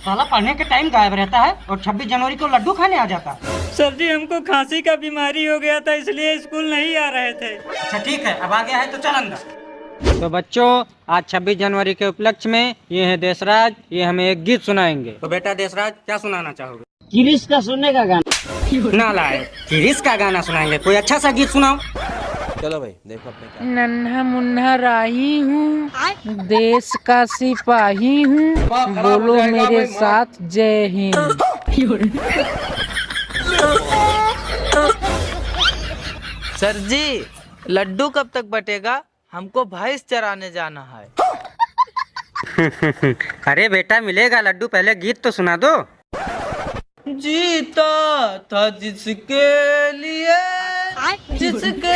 साला पढ़ने के टाइम गायब रहता है और 26 जनवरी को लड्डू खाने आ जाता। सर जी हमको खांसी का बीमारी हो गया था इसलिए स्कूल नहीं आ रहे थे। अच्छा ठीक है, अब आ गया है तो चल अंदर। तो बच्चों, आज 26 जनवरी के उपलक्ष्य में ये है देशराज, ये हमें एक गीत सुनाएंगे। तो बेटा देशराज, क्या सुनाना चाहोगे? किरिश का सुनने का गाना। ना लाए, किरिश का गाना सुनाएंगे। कोई अच्छा सा गीत सुनाओ। चलो भाई देखो अपने क्या। नन्हा मुन्ना राही हूँ, देश का सिपाही हूँ, बोलो मेरे साथ जय हिंद। सर जी लड्डू कब तक बटेगा? हमको भैंस चराने जाना है। अरे बेटा मिलेगा लड्डू, पहले गीत तो सुना दो। जीता था जिसके लिए, जिसके